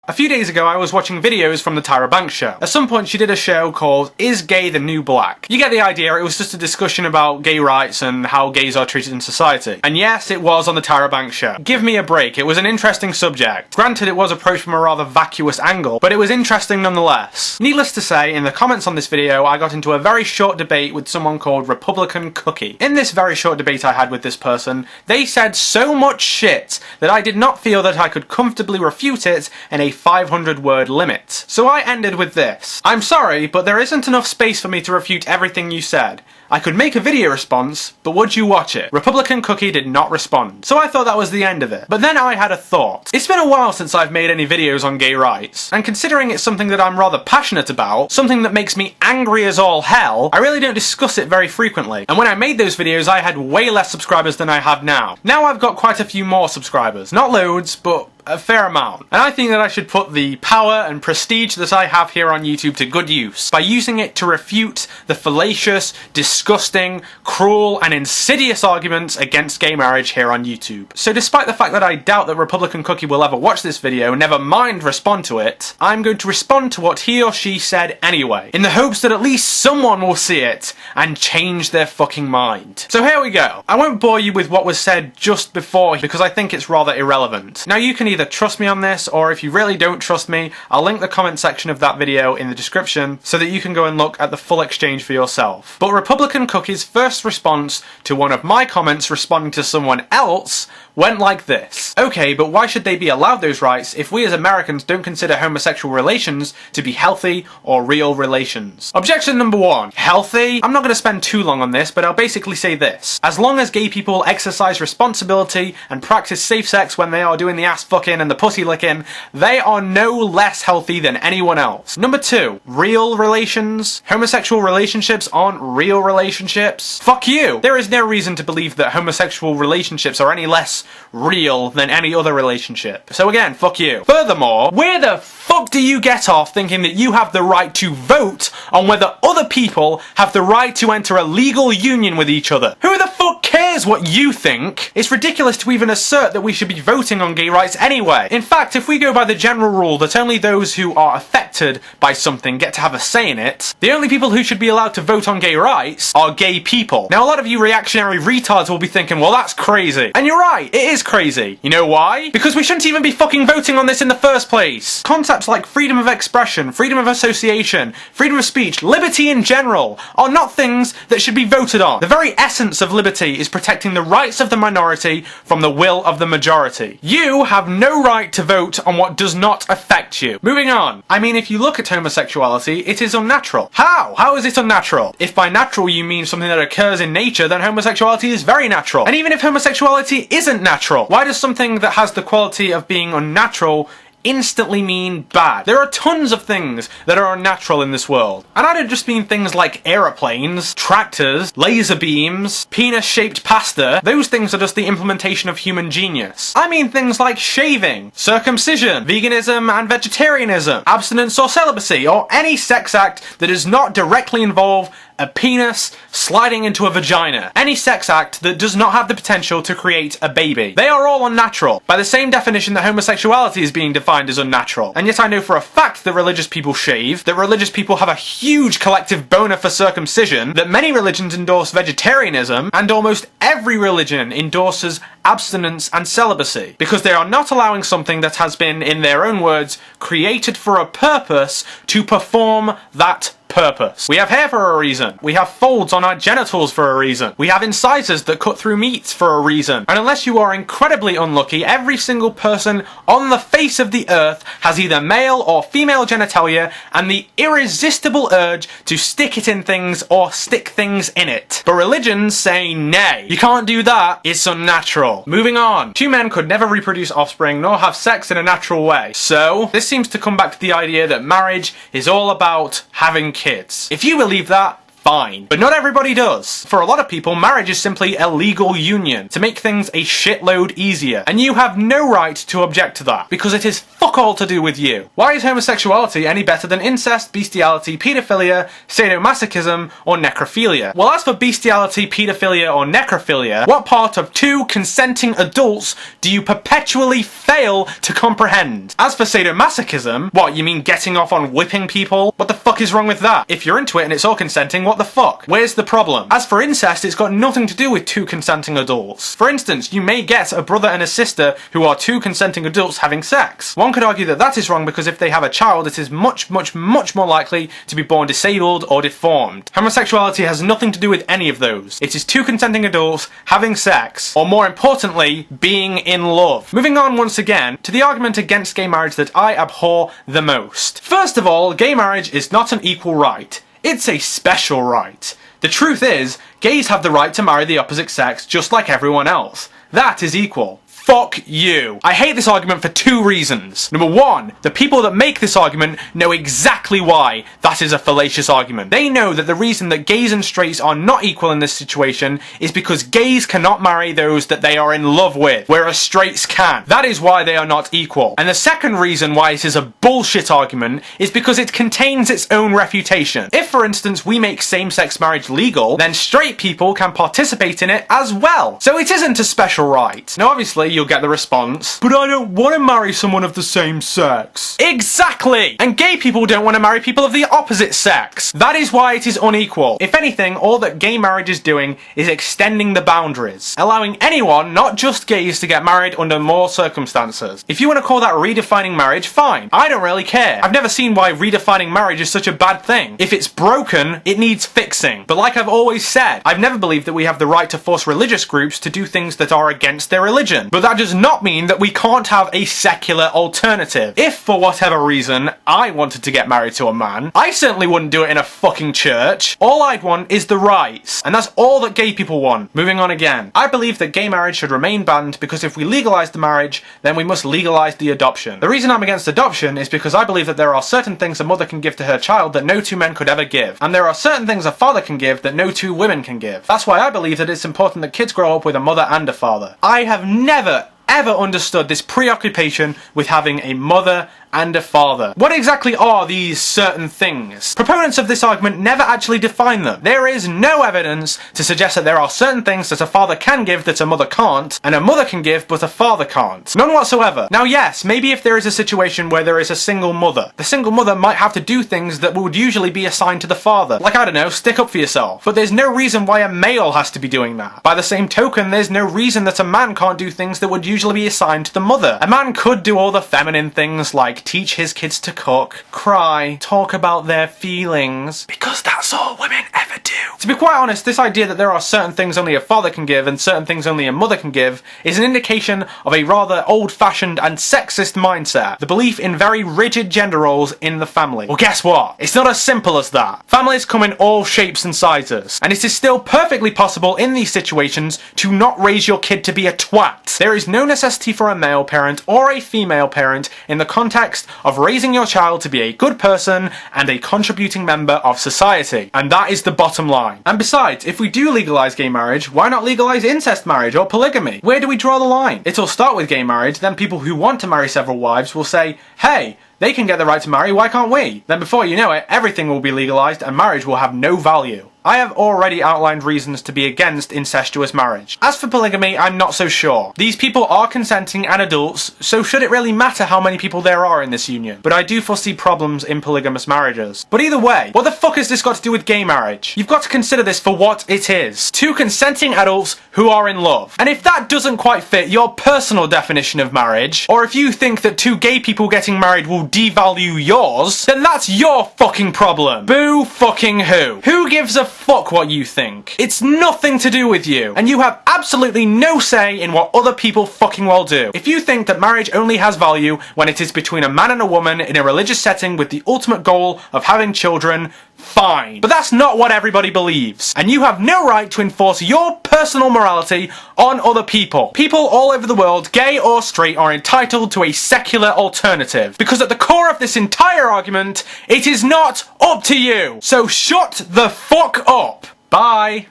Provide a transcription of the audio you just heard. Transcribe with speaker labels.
Speaker 1: A few days ago I was watching videos from the Tyra Banks show. At some point she did a show called Is Gay the New Black? You get the idea, it was just a discussion about gay rights and how gays are treated in society. And yes, it was on the Tyra Banks show. Give me a break, it was an interesting subject. Granted, it was approached from a rather vacuous angle, but it was interesting nonetheless. Needless to say, in the comments on this video I got into a very short debate with someone called Republican Cookie. In this very short debate I had with this person, they said so much shit that I did not feel that I could comfortably refute it in a 500-word limit. So I ended with this. I'm sorry, but there isn't enough space for me to refute everything you said. I could make a video response, but would you watch it? Republican Cookie did not respond. So I thought that was the end of it. But then I had a thought. It's been a while since I've made any videos on gay rights, and considering it's something that I'm rather passionate about, something that makes me angry as all hell, I really don't discuss it very frequently. And when I made those videos I had way less subscribers than I have now. Now I've got quite a few more subscribers. Not loads, but a fair amount. And I think that I should put the power and prestige that I have here on YouTube to good use by using it to refute the fallacious, disgusting, cruel and insidious arguments against gay marriage here on YouTube. So despite the fact that I doubt that Republican Cookie will ever watch this video, never mind respond to it, I'm going to respond to what he or she said anyway, in the hopes that at least someone will see it and change their fucking mind. So here we go. I won't bore you with what was said just before because I think it's rather irrelevant. Now you can either trust me on this, or if you really don't trust me, I'll link the comment section of that video in the description so that you can go and look at the full exchange for yourself. But Republican Cookie's first response to one of my comments responding to someone else went like this. Okay, but why should they be allowed those rights if we as Americans don't consider homosexual relations to be healthy or real relations? Objection number one. Healthy? I'm not going to spend too long on this, but I'll basically say this. As long as gay people exercise responsibility and practice safe sex when they are doing the ass fucking and the pussy licking, they are no less healthy than anyone else. Number two. Real relations? Homosexual relationships aren't real relationships? Fuck you! There is no reason to believe that homosexual relationships are any less real than any other relationship. So again, fuck you. Furthermore, where the fuck do you get off thinking that you have the right to vote on whether other people have the right to enter a legal union with each other? Who the fuck cares what you think? It's ridiculous to even assert that we should be voting on gay rights anyway. In fact, if we go by the general rule that only those who are affected by something get to have a say in it, the only people who should be allowed to vote on gay rights are gay people. Now a lot of you reactionary retards will be thinking, well that's crazy. And you're right, it is crazy. You know why? Because we shouldn't even be fucking voting on this in the first place. Concepts like freedom of expression, freedom of association, freedom of speech, liberty in general, are not things that should be voted on. The very essence of liberty is protecting the rights of the minority from the will of the majority. You have no right to vote on what does not affect you. Moving on. I mean, if you look at homosexuality, it is unnatural. How? How is it unnatural? If by natural you mean something that occurs in nature, then homosexuality is very natural. And even if homosexuality isn't natural, why does something that has the quality of being unnatural instantly mean bad? There are tons of things that are unnatural in this world. And I don't just mean things like aeroplanes, tractors, laser beams, penis-shaped pasta. Those things are just the implementation of human genius. I mean things like shaving, circumcision, veganism and vegetarianism, abstinence or celibacy, or any sex act that does not directly involve a penis sliding into a vagina. Any sex act that does not have the potential to create a baby. They are all unnatural, by the same definition that homosexuality is being defined as unnatural. And yet I know for a fact that religious people shave, that religious people have a huge collective boner for circumcision, that many religions endorse vegetarianism, and almost every religion endorses abstinence and celibacy, because they are not allowing something that has been, in their own words, created for a purpose to perform that purpose. We have hair for a reason. We have folds on our genitals for a reason. We have incisors that cut through meat for a reason. And unless you are incredibly unlucky, every single person on the face of the earth has either male or female genitalia and the irresistible urge to stick it in things or stick things in it. But religions say nay. You can't do that. It's unnatural. Moving on. Two men could never reproduce offspring nor have sex in a natural way. So, this seems to come back to the idea that marriage is all about having kids. If you believe that, fine. But not everybody does. For a lot of people, marriage is simply a legal union to make things a shitload easier, and you have no right to object to that, because it is fuck all to do with you. Why is homosexuality any better than incest, bestiality, paedophilia, sadomasochism, or necrophilia? Well, as for bestiality, paedophilia, or necrophilia, what part of two consenting adults do you perpetually fail to comprehend? As for sadomasochism, what, you mean getting off on whipping people? What the fuck is wrong with that? If you're into it and it's all consenting, what the fuck? Where's the problem? As for incest, it's got nothing to do with two consenting adults. For instance, you may get a brother and a sister who are two consenting adults having sex. One could argue that that is wrong because if they have a child, it is much more likely to be born disabled or deformed. Homosexuality has nothing to do with any of those. It is two consenting adults having sex, or more importantly, being in love. Moving on once again to the argument against gay marriage that I abhor the most. First of all, gay marriage is not an equal right. It's a special right. The truth is, gays have the right to marry the opposite sex just like everyone else. That is equal. Fuck you. I hate this argument for two reasons. Number one, the people that make this argument know exactly why that is a fallacious argument. They know that the reason that gays and straights are not equal in this situation is because gays cannot marry those that they are in love with, whereas straights can. That is why they are not equal. And the second reason why it is a bullshit argument is because it contains its own refutation. If, for instance, we make same-sex marriage legal, then straight people can participate in it as well. So it isn't a special right. Now, obviously, you'll get the response, but I don't want to marry someone of the same sex. Exactly! And gay people don't want to marry people of the opposite sex. That is why it is unequal. If anything, all that gay marriage is doing is extending the boundaries, allowing anyone, not just gays, to get married under more circumstances. If you want to call that redefining marriage, fine. I don't really care. I've never seen why redefining marriage is such a bad thing. If it's broken, it needs fixing. But like I've always said, I've never believed that we have the right to force religious groups to do things that are against their religion. But that does not mean that we can't have a secular alternative. If, for whatever reason, I wanted to get married to a man, I certainly wouldn't do it in a fucking church. All I'd want is the rights. And that's all that gay people want. Moving on again. I believe that gay marriage should remain banned because if we legalise the marriage, then we must legalise the adoption. The reason I'm against adoption is because I believe that there are certain things a mother can give to her child that no two men could ever give. And there are certain things a father can give that no two women can give. That's why I believe that it's important that kids grow up with a mother and a father. I have never ever understood this preoccupation with having a mother and a father. What exactly are these certain things? Proponents of this argument never actually define them. There is no evidence to suggest that there are certain things that a father can give that a mother can't, and a mother can give but a father can't. None whatsoever. Now yes, maybe if there is a situation where there is a single mother, the single mother might have to do things that would usually be assigned to the father. Like, I don't know, stick up for yourself. But there's no reason why a male has to be doing that. By the same token, there's no reason that a man can't do things that would usually be assigned to the mother. A man could do all the feminine things like teach his kids to cook, cry, talk about their feelings, because that's all women ever do. To be quite honest, this idea that there are certain things only a father can give and certain things only a mother can give is an indication of a rather old-fashioned and sexist mindset, the belief in very rigid gender roles in the family. Well, guess what? It's not as simple as that. Families come in all shapes and sizes, and it is still perfectly possible in these situations to not raise your kid to be a twat. There is no necessity for a male parent or a female parent in the context of raising your child to be a good person and a contributing member of society. And that is the bottom line. And besides, if we do legalise gay marriage, why not legalise incest marriage or polygamy? Where do we draw the line? It'll start with gay marriage, then people who want to marry several wives will say, hey, they can get the right to marry, why can't we? Then before you know it, everything will be legalised and marriage will have no value. I have already outlined reasons to be against incestuous marriage. As for polygamy, I'm not so sure. These people are consenting and adults, so should it really matter how many people there are in this union? But I do foresee problems in polygamous marriages. But either way, what the fuck has this got to do with gay marriage? You've got to consider this for what it is. Two consenting adults who are in love. And if that doesn't quite fit your personal definition of marriage, or if you think that two gay people getting married will devalue yours, then that's your fucking problem. Boo fucking who? Who gives a fuck what you think? It's nothing to do with you, and you have absolutely absolutely no say in what other people fucking well do. If you think that marriage only has value when it is between a man and a woman in a religious setting with the ultimate goal of having children, fine. But that's not what everybody believes. And you have no right to enforce your personal morality on other people. People all over the world, gay or straight, are entitled to a secular alternative. Because at the core of this entire argument, it is not up to you. So shut the fuck up. Bye.